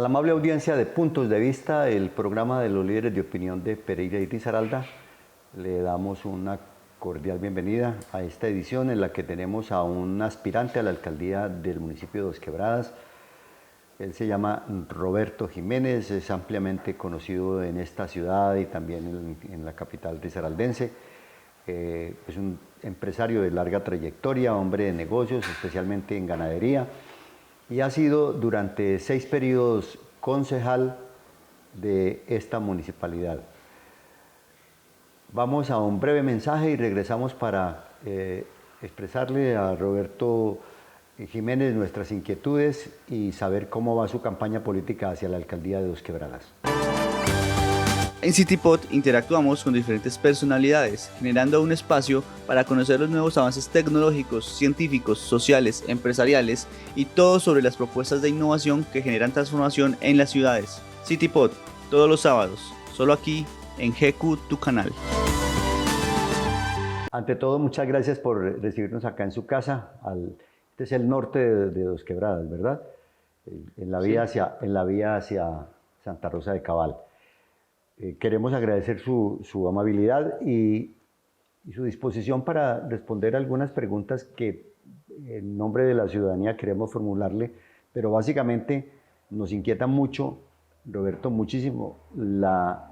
la amable audiencia de Puntos de Vista, el programa de los líderes de opinión de Pereira y Risaralda, le damos una cordial bienvenida a esta edición en la que tenemos a un aspirante a la alcaldía del municipio de Dos Quebradas. Él se llama Roberto Jiménez, es ampliamente conocido en esta ciudad y también en la capital risaraldense. Es un empresario de larga trayectoria, hombre de negocios, especialmente en ganadería, y ha sido durante 6 periodos concejal de esta municipalidad. Vamos a un breve mensaje y regresamos para expresarle a Roberto Jiménez nuestras inquietudes y saber cómo va su campaña política hacia la alcaldía de Dos Quebradas. En CityPod interactuamos con diferentes personalidades, generando un espacio para conocer los nuevos avances tecnológicos, científicos, sociales, empresariales y todo sobre las propuestas de innovación que generan transformación en las ciudades. CityPod, todos los sábados, solo aquí en GQ, tu canal. Ante todo, muchas gracias por recibirnos acá en su casa. Este es el norte de Dos Quebradas, ¿verdad? En la vía hacia Santa Rosa de Cabal. Queremos agradecer su amabilidad y su disposición para responder algunas preguntas que en nombre de la ciudadanía queremos formularle, pero básicamente nos inquieta mucho, Roberto, muchísimo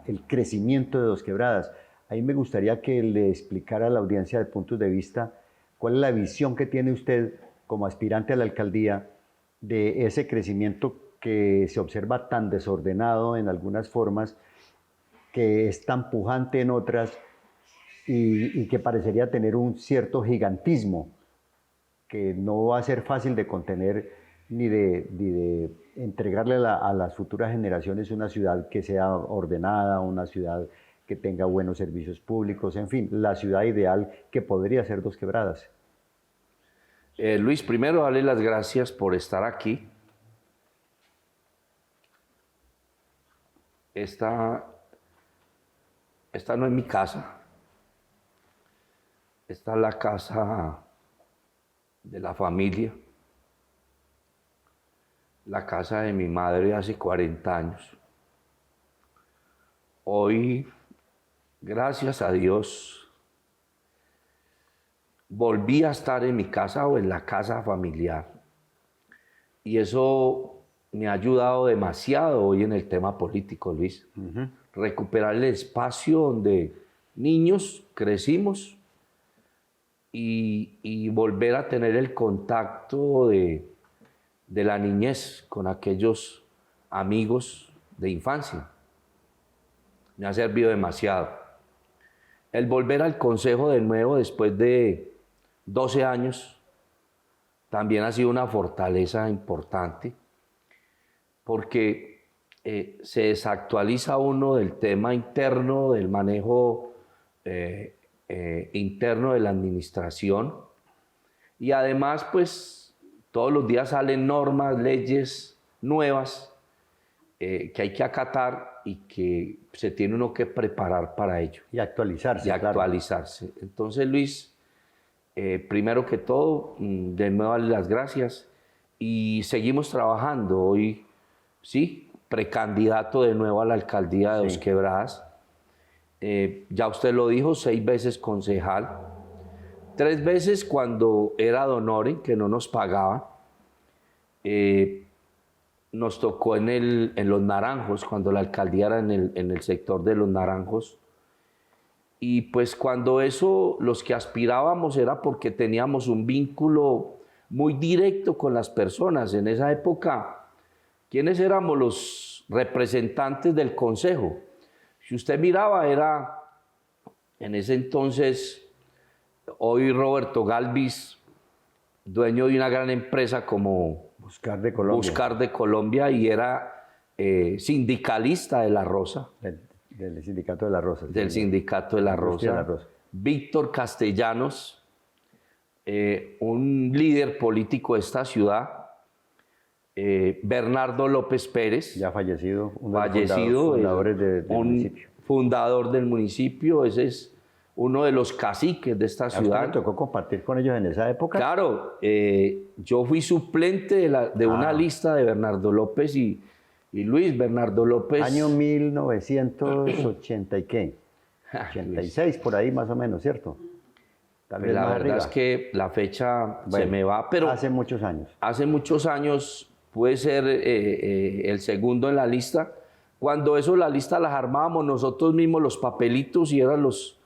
el crecimiento de Dos Quebradas. Ahí me gustaría que le explicara a la audiencia de Puntos de Vista cuál es la visión que tiene usted como aspirante a la alcaldía de ese crecimiento que se observa tan desordenado en algunas formas, que es tan pujante en otras y que parecería tener un cierto gigantismo que no va a ser fácil de contener ni de entregarle a las futuras generaciones una ciudad que sea ordenada, una ciudad que tenga buenos servicios públicos, en fin, la ciudad ideal que podría ser Dos Quebradas. Luis, primero darle las gracias por estar aquí. Esta no es mi casa, esta es la casa de la familia, la casa de mi madre hace 40 años. Hoy, gracias a Dios, volví a estar en mi casa o en la casa familiar, y eso me ha ayudado demasiado hoy en el tema político, Luis. Recuperar el espacio donde niños crecimos y volver a tener el contacto de la niñez con aquellos amigos de infancia. Me ha servido demasiado. El volver al consejo de nuevo después de 12 años también ha sido una fortaleza importante, porque se desactualiza uno del tema interno, del manejo interno de la administración, y además pues todos los días salen normas, leyes nuevas que hay que acatar y que se tiene uno que preparar para ello. Y actualizarse. Claro. Entonces, Luis, primero que todo, de nuevo darle las gracias y seguimos trabajando. Hoy, sí, precandidato de nuevo a la alcaldía de Dos Quebradas. Ya usted lo dijo, 6 veces concejal, 3 veces cuando era Donore, que no nos pagaba. Nos tocó en Los Naranjos, cuando la alcaldía era en el sector de Los Naranjos. Y pues cuando eso, los que aspirábamos era porque teníamos un vínculo muy directo con las personas. En esa época, ¿quiénes éramos los representantes del consejo? Si usted miraba, era en ese entonces, hoy Roberto Galvis, dueño de una gran empresa como Buscar de Colombia. Buscar de Colombia, y era sindicalista de La Rosa. Del Sindicato de la Rosa. Del Sindicato de La Rosa. Víctor Castellanos, un líder político de esta ciudad. Bernardo López Pérez. Ya fallecido. Fundadores del municipio. Fundador del municipio. Ese es uno de los caciques de esta ciudad. ¿A usted le tocó compartir con ellos en esa época? Claro, yo fui suplente de una lista de Bernardo López y Y Luis Bernardo López... Año 1980 y qué, 86 por ahí más o menos, ¿cierto? Tal Pues vez la más verdad arriba. es que la fecha se Bueno, me va, pero hace muchos años. hace muchos años pude ser el segundo en la lista. Cuando eso la lista las armábamos nosotros mismos, los papelitos, y éramos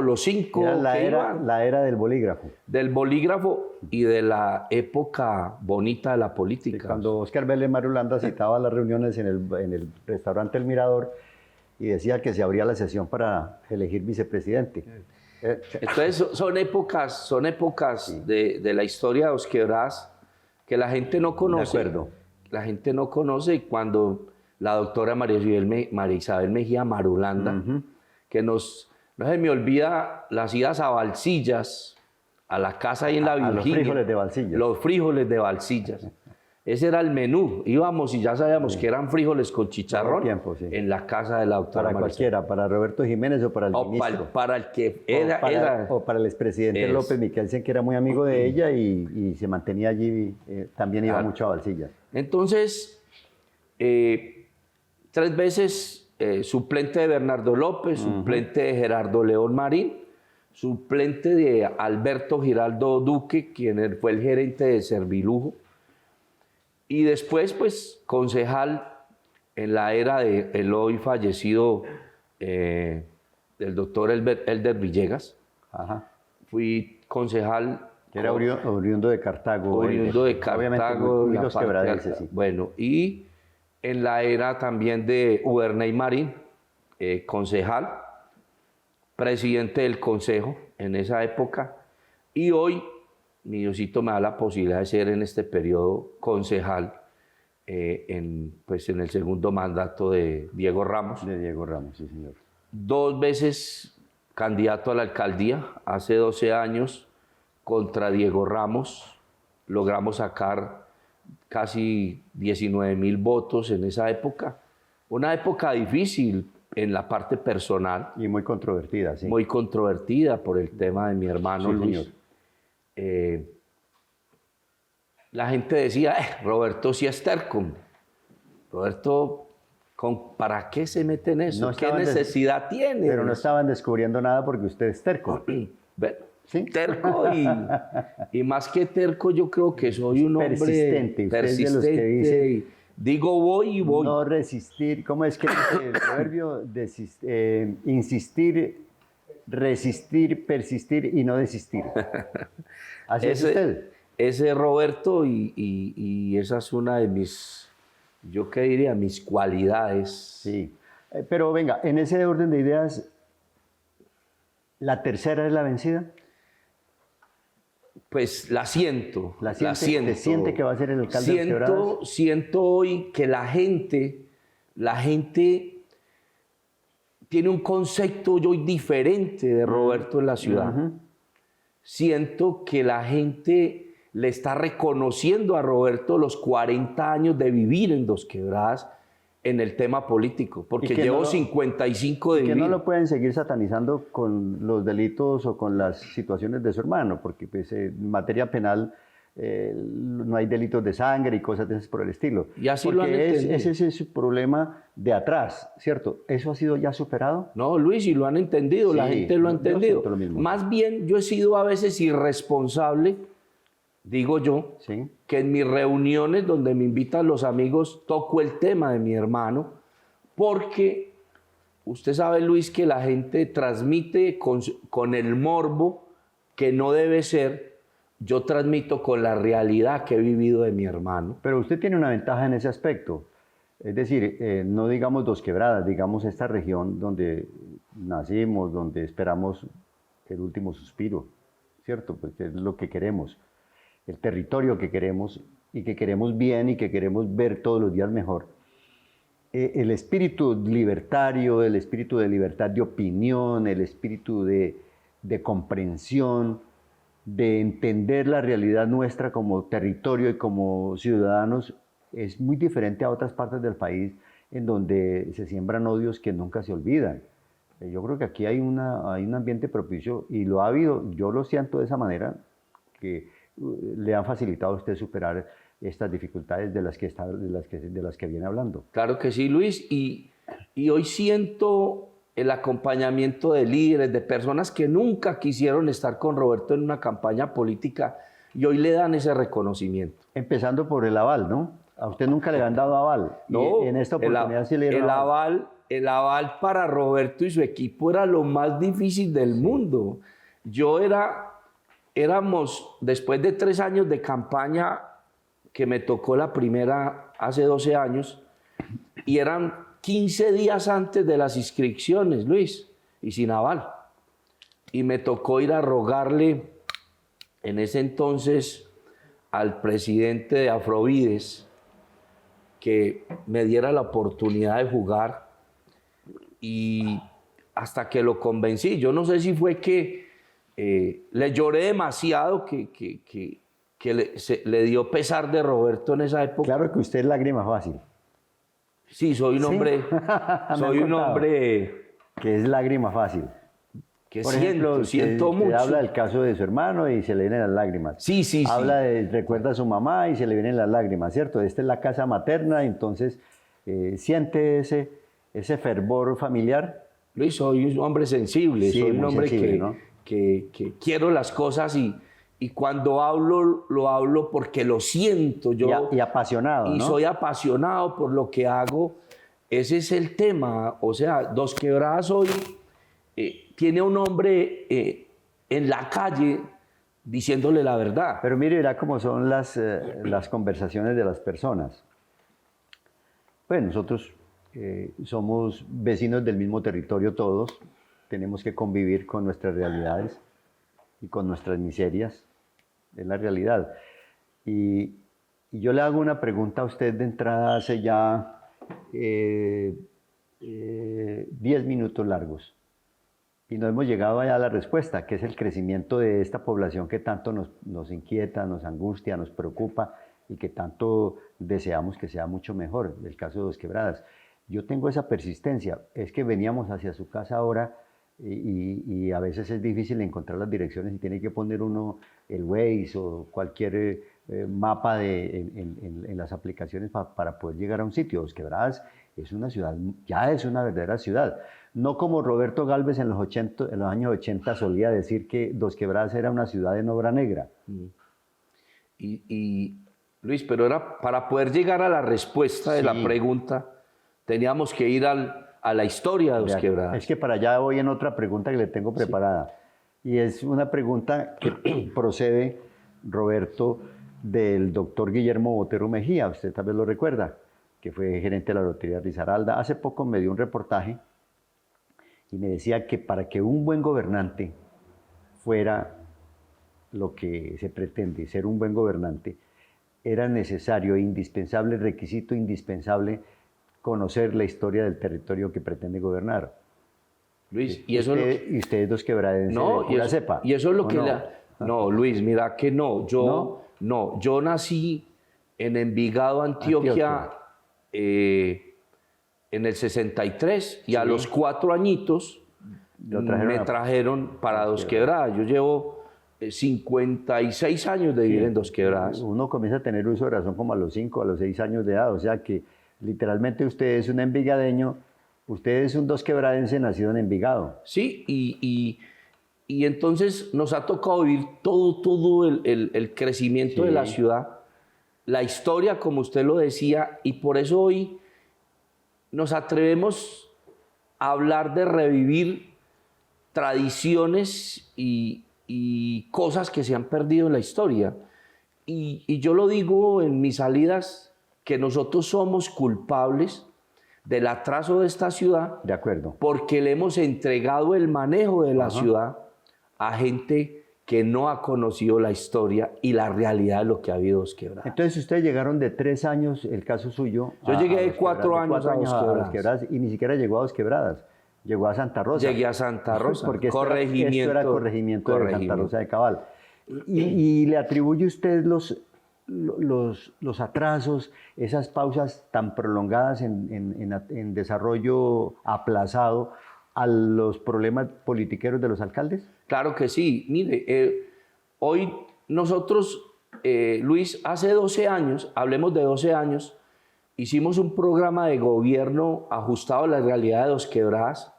los 5 Era que iban. la era del bolígrafo. Del bolígrafo y de la época bonita de la política. Cuando Oscar Vélez Marulanda citaba las reuniones en el restaurante El Mirador y decía que se abría la sesión para elegir vicepresidente. Entonces son épocas de la historia de Dos Quebradas que la gente no conoce. De acuerdo. La gente no conoce, y cuando la doctora María Isabel Mejía Marulanda, que no se me olvida las idas a Balsillas, a la casa ahí en la A Virginia. los frijoles de Balsillas. Los frijoles de Balsillas. Ese era el menú. Íbamos y ya sabíamos que eran frijoles con chicharrón tiempo, sí. en la casa de la doctora Para María cualquiera, para Roberto Jiménez o para el o ministro. para el que era... O para el expresidente Es. López Michelsen, que era muy amigo de ella y se mantenía allí, también iba Claro. mucho a Balsillas. Entonces, 3 veces suplente de Bernardo López, suplente de Gerardo León Marín, suplente de Alberto Giraldo Duque, quien fue el gerente de Servilujo, y después, pues, concejal en la era del hoy fallecido del doctor Elder Villegas. Ajá. Fui concejal... Que era oriundo de Cartago. oriundo de Obviamente Cartago, muy la los parte quebradenses, alta. sí. Bueno, y en la era también de Uberney Marín, concejal, presidente del consejo en esa época, y hoy mi Diosito me da la posibilidad de ser en este periodo concejal en el segundo mandato de Diego Ramos. De Diego Ramos, sí, señor. 2 veces candidato a la alcaldía, hace 12 años, contra Diego Ramos. Logramos sacar casi 19.000 votos en esa época. Una época difícil en la parte personal, Y muy controvertida, sí. muy controvertida por el tema de mi hermano Sí, Luis. señor. La gente decía, Roberto sí es terco. Roberto, ¿para qué se mete en eso? No ¿Qué estaban necesidad tiene? Pero no estaban descubriendo nada porque usted es terco. Bueno, ¿Sí? terco y más que terco, yo creo que soy un hombre Persistente. Usted es de los que persistente. dice, Y digo voy y voy. no resistir. ¿Cómo es que dice el proverbio? Insistir, resistir, persistir y no desistir. Así es usted. Ese es Roberto y esa es una de mis, yo qué diría, mis cualidades. Sí. Pero venga, en ese orden de ideas, ¿la tercera es la vencida? Pues la siento. ¿La siente? ¿Te siente que va a ser el alcalde de Dos Quebradas? Siento hoy que la gente tiene un concepto hoy diferente de Roberto en la ciudad. Siento que la gente le está reconociendo a Roberto los 40 años de vivir en Dos Quebradas en el tema político, porque que llevo no lo- 55 de Que vivir. no lo pueden seguir satanizando con los delitos o con las situaciones de su hermano, porque pues, en materia penal no hay delitos de sangre y cosas de ese por el estilo. Y así lo han Porque entendido. ese es su problema de atrás, ¿cierto? ¿Eso ha sido ya superado? No, Luis, y lo han entendido, la Sí, gente lo ha yo entendido. siento lo mismo. Más bien, yo he sido a veces irresponsable, digo yo, Sí. que en mis reuniones donde me invitan los amigos toco el tema de mi hermano, porque usted sabe, Luis, que la gente transmite con el morbo que no debe ser. Yo transmito con la realidad que he vivido de mi hermano. Pero usted tiene una ventaja en ese aspecto. Es decir, no digamos Dos Quebradas, digamos esta región donde nacimos, donde esperamos el último suspiro, ¿cierto? Pues es lo que queremos, el territorio que queremos y que queremos bien y que queremos ver todos los días mejor. El espíritu libertario, el espíritu de libertad de opinión, el espíritu de comprensión, de entender la realidad nuestra como territorio y como ciudadanos, es muy diferente a otras partes del país en donde se siembran odios que nunca se olvidan. Yo creo que aquí hay un ambiente propicio y lo ha habido, yo lo siento de esa manera, que le han facilitado a usted superar estas dificultades de las que viene hablando. Claro que sí, Luis, y hoy siento el acompañamiento de líderes, de personas que nunca quisieron estar con Roberto en una campaña política y hoy le dan ese reconocimiento. Empezando por el aval, ¿no? A usted nunca le han dado aval. No, y en esta oportunidad sí le dieron aval. El aval para Roberto y su equipo era lo más difícil del mundo. Éramos, después de 3 años de campaña, que me tocó la primera hace 12 años, y eran 15 días antes de las inscripciones, Luis, y sin aval. Y me tocó ir a rogarle en ese entonces al presidente de Afrovides que me diera la oportunidad de jugar, y hasta que lo convencí. Yo no sé si fue que le lloré demasiado, que le dio pesar de Roberto en esa época. Claro que usted es lágrima fácil. Sí, soy un hombre, soy un hombre que es lágrima fácil. que Por siento, ejemplo, siento usted mucho. habla del caso de su hermano y se le vienen las lágrimas. Sí, sí, sí. Recuerda a su mamá y se le vienen las lágrimas, ¿cierto? Esta es la casa materna, entonces siente ese fervor familiar. Luis, soy un hombre sensible, Sí, soy un muy hombre sensible, ¿no? que quiero las cosas y cuando hablo, lo hablo porque lo siento. Y apasionado, Y ¿no? soy apasionado por lo que hago. Ese es el tema. O sea, Dos Quebradas hoy tiene un hombre en la calle diciéndole la verdad. Pero mire, verá cómo son las conversaciones de las personas. Pues nosotros somos vecinos del mismo territorio todos, tenemos que convivir con nuestras realidades y con nuestras miserias, es la realidad. Y yo le hago una pregunta a usted de entrada hace ya 10 minutos largos. Y no hemos llegado allá a la respuesta, que es el crecimiento de esta población que tanto nos inquieta, nos angustia, nos preocupa y que tanto deseamos que sea mucho mejor, el caso de Dos Quebradas. Yo tengo esa persistencia, es que veníamos hacia su casa ahora y a veces es difícil encontrar las direcciones y tiene que poner uno el Waze o cualquier mapa en las aplicaciones para poder llegar a un sitio. Dos Quebradas es una ciudad, ya es una verdadera ciudad. No como Roberto Gálvez en los años 80 solía decir que Dos Quebradas era una ciudad en obra negra. Y Luis, pero era para poder llegar a la respuesta de la pregunta, teníamos que ir a la historia de Dos Quebradas. Es que para allá voy en otra pregunta que le tengo preparada. Sí. Y es una pregunta que procede, Roberto, del doctor Guillermo Botero Mejía. Usted tal vez lo recuerda, que fue gerente de la Lotería Risaralda. Hace poco me dio un reportaje y me decía que para que un buen gobernante fuera lo que se pretende, ser un buen gobernante, era necesario, indispensable, requisito indispensable, conocer la historia del territorio que pretende gobernar. Luis, y ustedes Dos Quebradenses no, de pura cepa. Y eso es lo que no? No, Luis, mira que no. Yo nací en Envigado, Antioquia. En el 63 y a los 4 añitos me trajeron para Dos Quebradas. Yo llevo 56 años de vivir en Dos Quebradas. Uno comienza a tener uso de razón como a los 5, a los 6 años de edad, o sea que literalmente usted es un envigadeño, usted es un dos quebradense nacido en Envigado. Sí, y entonces nos ha tocado vivir todo el crecimiento de la ciudad, la historia, como usted lo decía, y por eso hoy nos atrevemos a hablar de revivir tradiciones y cosas que se han perdido en la historia. Y yo lo digo en mis salidas, que nosotros somos culpables del atraso de esta ciudad. De acuerdo. Porque le hemos entregado el manejo de la ciudad a gente que no ha conocido la historia y la realidad de lo que ha habido Dos Quebradas. Entonces ustedes llegaron de 3 años, el caso suyo. Yo llegué de 4 años a Dos Quebradas y ni siquiera llegó a Dos Quebradas, llegó a Santa Rosa. Llegué a Santa Rosa, porque esto era corregimiento de Santa Rosa de Cabal. Y le atribuye usted los atrasos, esas pausas tan prolongadas en desarrollo aplazado a los problemas politiqueros de los alcaldes? Claro que sí. Mire, hoy nosotros Luis, hace 12 años, hablemos de 12 años, hicimos un programa de gobierno ajustado a la realidad de Dos Quebradas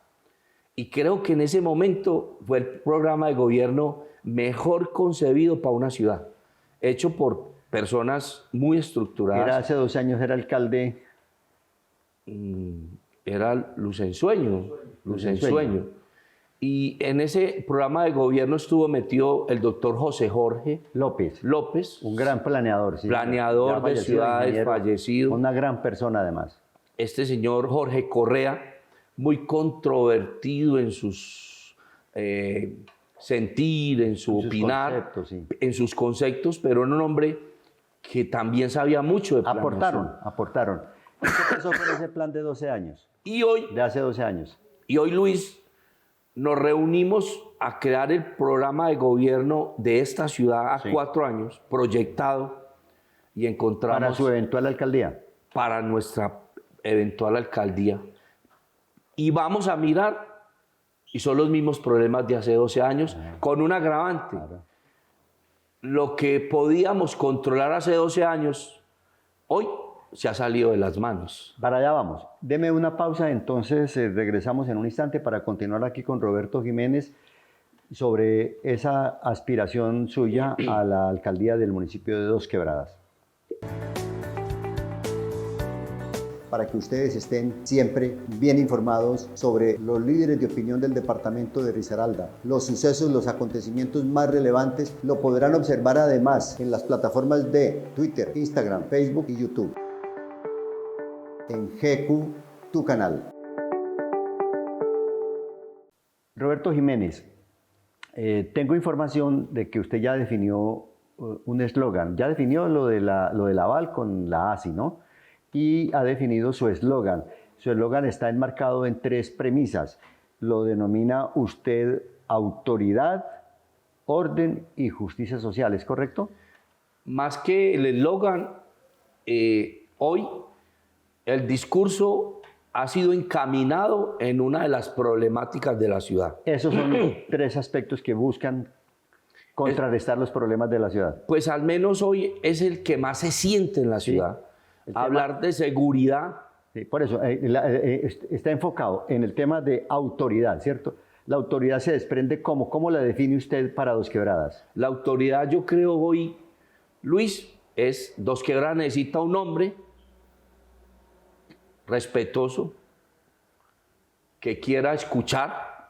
y creo que en ese momento fue el programa de gobierno mejor concebido para una ciudad, hecho por personas muy estructuradas. Era hace 12 años, era alcalde. Era Luz en Sueño. Y en ese programa de gobierno estuvo metido el doctor José Jorge López, un gran planeador. Sí, planeador de ciudades, fallecido. Una gran persona además. Este señor Jorge Correa, muy controvertido en sus sentir, en su opinar, en sus conceptos, pero era un hombre que también sabía mucho de planeación. Aportaron. ¿Qué pasó con ese plan de 12 años? De hace 12 años. Y hoy, Luis, nos reunimos a crear el programa de gobierno de esta ciudad a 4 años, proyectado, y encontramos... ¿Para su eventual alcaldía? Para nuestra eventual alcaldía. Y vamos a mirar, y son los mismos problemas de hace 12 años, con un agravante. Claro. Lo que podíamos controlar hace 12 años, hoy se ha salido de las manos. Para allá vamos. Deme una pausa, entonces regresamos en un instante para continuar aquí con Roberto Jiménez sobre esa aspiración suya a la alcaldía del municipio de Dos Quebradas. Para que ustedes estén siempre bien informados sobre los líderes de opinión del departamento de Risaralda. Los sucesos, los acontecimientos más relevantes lo podrán observar además en las plataformas de Twitter, Instagram, Facebook y YouTube. En GQ, tu canal. Roberto Jiménez, tengo información de que usted ya definió un eslogan. Ya definió lo del aval con la ASI, ¿no? Y ha definido su eslogan. Su eslogan está enmarcado en 3 premisas. Lo denomina usted autoridad, orden y justicia social, ¿es correcto? Más que el eslogan, hoy el discurso ha sido encaminado en una de las problemáticas de la ciudad. Esos son 3 aspectos que buscan contrarrestar los problemas de la ciudad. Pues al menos hoy es el que más se siente en la ciudad. Hablar de seguridad. Sí, por eso está enfocado en el tema de autoridad, ¿cierto? La autoridad se desprende ¿cómo la define usted para Dos Quebradas? La autoridad, yo creo hoy, Luis, es Dos Quebradas necesita un hombre respetuoso, que quiera escuchar,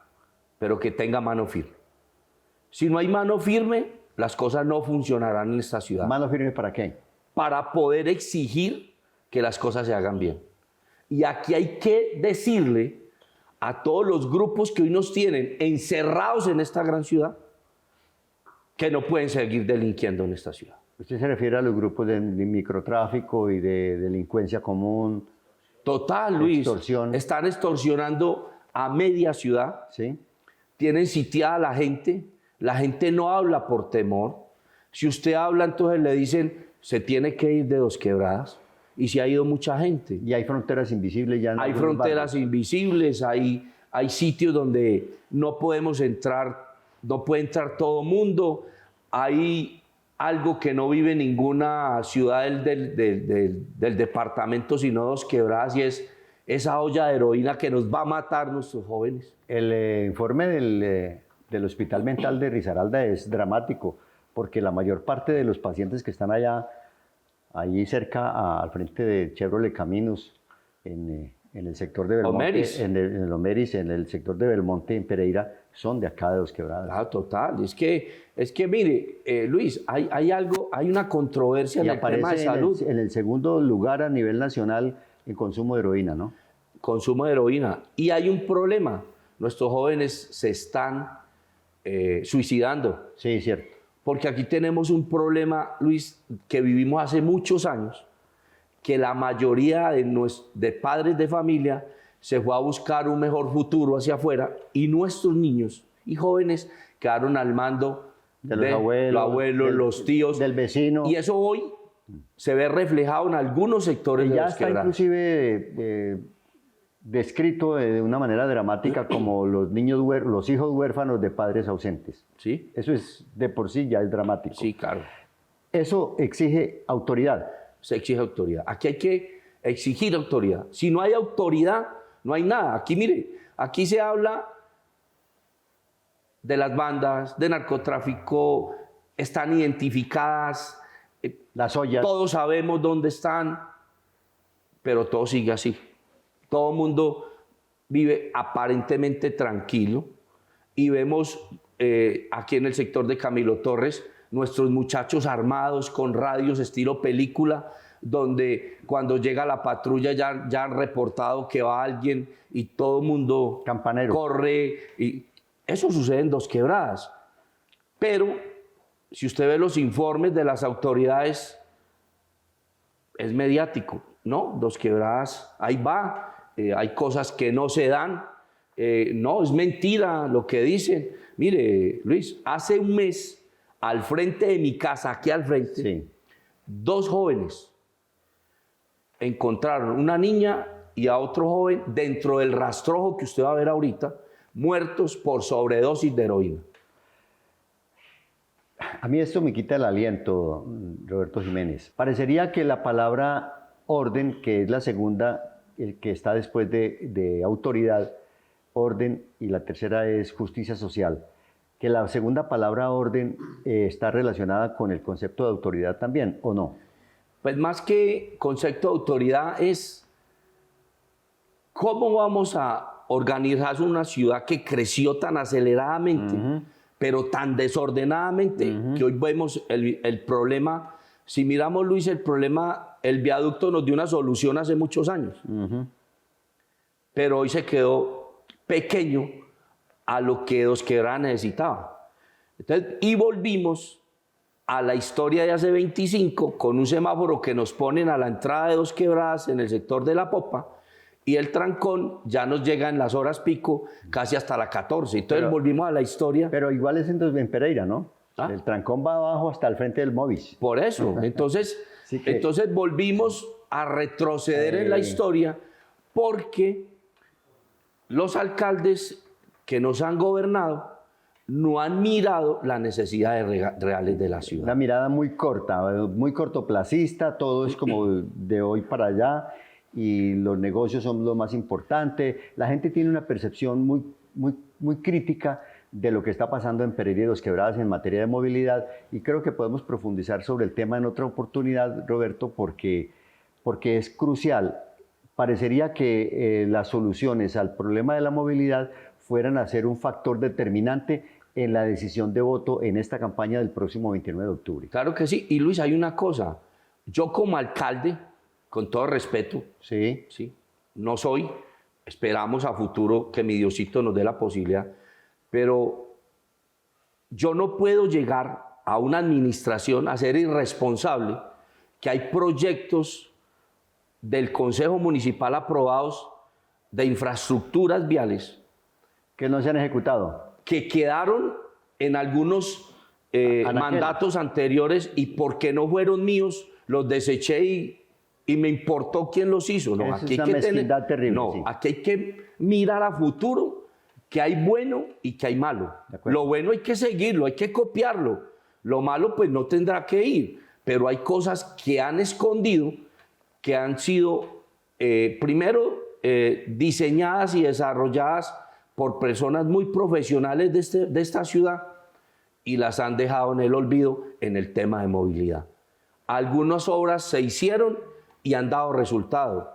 pero que tenga mano firme. Si no hay mano firme, las cosas no funcionarán en esta ciudad. ¿Mano firme para qué? Para poder exigir que las cosas se hagan bien. Y aquí hay que decirle a todos los grupos que hoy nos tienen encerrados en esta gran ciudad que no pueden seguir delinquiendo en esta ciudad. ¿Usted se refiere a los grupos de microtráfico y de delincuencia común? Total, Luis. Extorsión. Están extorsionando a media ciudad. Sí. Tienen sitiada a la gente. La gente no habla por temor. Si usted habla, entonces le dicen, se tiene que ir de Dos Quebradas. Y se ha ido mucha gente. Y hay fronteras invisibles ya. Hay fronteras invisibles, hay sitios donde no podemos entrar, no puede entrar todo mundo. Hay algo que no vive ninguna ciudad del departamento, sino Dos Quebradas, y es esa olla de heroína que nos va a matar nuestros jóvenes. El informe del Hospital Mental de Risaralda es dramático, porque la mayor parte de los pacientes que están allí cerca, al frente de Chevrolet Caminos, en el sector de Belmonte, en el Omeris, en el sector de Belmonte, en Pereira, son de acá de Dos Quebradas. Ah, total. Es que mire, Luis, hay una controversia en el tema de salud. En el segundo lugar a nivel nacional en consumo de heroína, ¿no? Consumo de heroína. Y hay un problema. Nuestros jóvenes se están suicidando. Sí, cierto. Porque aquí tenemos un problema, Luis, que vivimos hace muchos años, que la mayoría de padres de familia se fue a buscar un mejor futuro hacia afuera y nuestros niños y jóvenes quedaron al mando de los abuelos, los tíos. Del vecino. Y eso hoy se ve reflejado en algunos sectores de Dos Quebradas. Ya está inclusive descrito de una manera dramática como los hijos huérfanos de padres ausentes. Sí. Eso es de por sí ya es dramático. Sí, claro. Eso exige autoridad. Se exige autoridad. Aquí hay que exigir autoridad. Si no hay autoridad, no hay nada. Aquí, mire, aquí se habla de las bandas, de narcotráfico, están identificadas, Las ollas. todos sabemos dónde están, pero todo sigue así. Todo el mundo vive aparentemente tranquilo y vemos aquí en el sector de Camilo Torres nuestros muchachos armados con radios estilo película, donde cuando llega la patrulla ya han reportado que va alguien y todo el mundo Campanero. corre. Y eso sucede en Dos Quebradas. Pero si usted ve los informes de las autoridades, es mediático, ¿no? Dos Quebradas, ahí va, hay cosas que no se dan, no, es mentira lo que dicen. Mire, Luis, hace un mes, al frente de mi casa, aquí al frente, Sí. 2 jóvenes encontraron una niña y a otro joven dentro del rastrojo que usted va a ver ahorita, muertos por sobredosis de heroína. A mí esto me quita el aliento, Roberto Jiménez. Parecería que la palabra orden, que es la segunda, el que está después de autoridad, orden, y la tercera es justicia social, que la segunda palabra orden está relacionada con el concepto de autoridad también, ¿o no? Pues más que concepto de autoridad es cómo vamos a organizar una ciudad que creció tan aceleradamente, pero tan desordenadamente, que hoy vemos el problema. Si miramos, Luis, el problema, el viaducto nos dio una solución hace muchos años, pero hoy se quedó pequeño a lo que Dos Quebradas necesitaba. Entonces, y volvimos a la historia de hace 25 con un semáforo que nos ponen a la entrada de Dos Quebradas en el sector de la Popa, y el trancón ya nos llega en las horas pico casi hasta la 14. Entonces volvimos a la historia. Pero igual es en Pereira, ¿no? ¿Ah? El trancón va abajo hasta el frente del Movis. Por eso, entonces, Sí que- entonces volvimos a retroceder en la historia porque los alcaldes que nos han gobernado no han mirado las necesidades reales de la ciudad. Una mirada muy corta, muy cortoplacista, todo es como de hoy para allá y los negocios son lo más importante. La gente tiene una percepción muy crítica de lo que está pasando en Pereira y Dos Quebradas en materia de movilidad, y creo que podemos profundizar sobre el tema en otra oportunidad, Roberto, porque es crucial. Parecería que las soluciones al problema de la movilidad fueran a ser un factor determinante en la decisión de voto en esta campaña del próximo 29 de octubre. Claro que sí. Y Luis, hay una cosa. Yo como alcalde, con todo respeto, Sí, ¿sí? No soy, esperamos a futuro que mi Diosito nos dé la posibilidad, pero yo no puedo llegar a una administración a ser irresponsable, que hay proyectos del Consejo Municipal aprobados de infraestructuras viales que no se han ejecutado. que quedaron en algunos mandatos anteriores, y porque no fueron míos, los deseché y me importó quién los hizo. No, Eso es una mezquindad terrible, no, sí. aquí hay que mirar a futuro, que hay bueno y que hay malo. De acuerdo. Lo bueno hay que seguirlo, hay que copiarlo. Lo malo pues no tendrá que ir, pero hay cosas que han escondido, que han sido primero diseñadas y desarrolladas por personas muy profesionales de esta ciudad, y las han dejado en el olvido en el tema de movilidad. Algunas obras se hicieron y han dado resultado.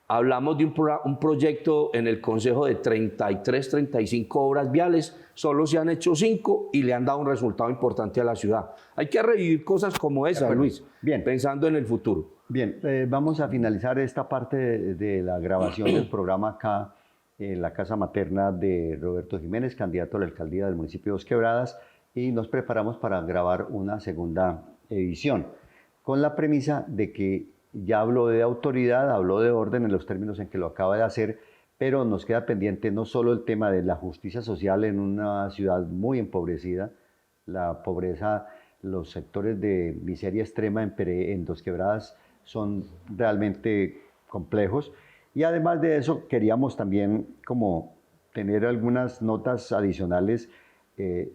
Hablamos de un proyecto en el Consejo de 33, 35 obras viales, solo se han hecho 5 y le han dado un resultado importante a la ciudad. Hay que revivir cosas como esa, acuerdo. Luis, Bien. pensando en el futuro. Bien, vamos a finalizar esta parte de la grabación del programa acá en la casa materna de Roberto Jiménez, candidato a la alcaldía del municipio de Dos Quebradas, y nos preparamos para grabar una segunda edición, con la premisa de que ya habló de autoridad, habló de orden en los términos en que lo acaba de hacer, pero nos queda pendiente no solo el tema de la justicia social en una ciudad muy empobrecida, la pobreza, los sectores de miseria extrema en Dos Quebradas son realmente complejos, y además de eso queríamos también como tener algunas notas adicionales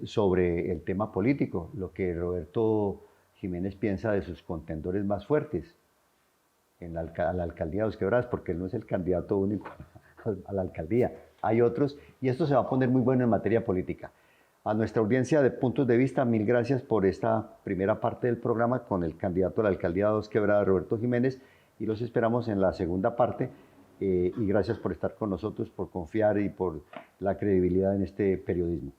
sobre el tema político. Lo que Roberto Jiménez piensa de sus contendores más fuertes a la alcaldía de Dos Quebradas, porque él no es el candidato único a la alcaldía. Hay otros, y esto se va a poner muy bueno en materia política. A nuestra audiencia de Puntos de Vista, mil gracias por esta primera parte del programa con el candidato a la alcaldía de Dos Quebradas, Roberto Jiménez, y los esperamos en la segunda parte. Y gracias por estar con nosotros, por confiar y por la credibilidad en este periodismo.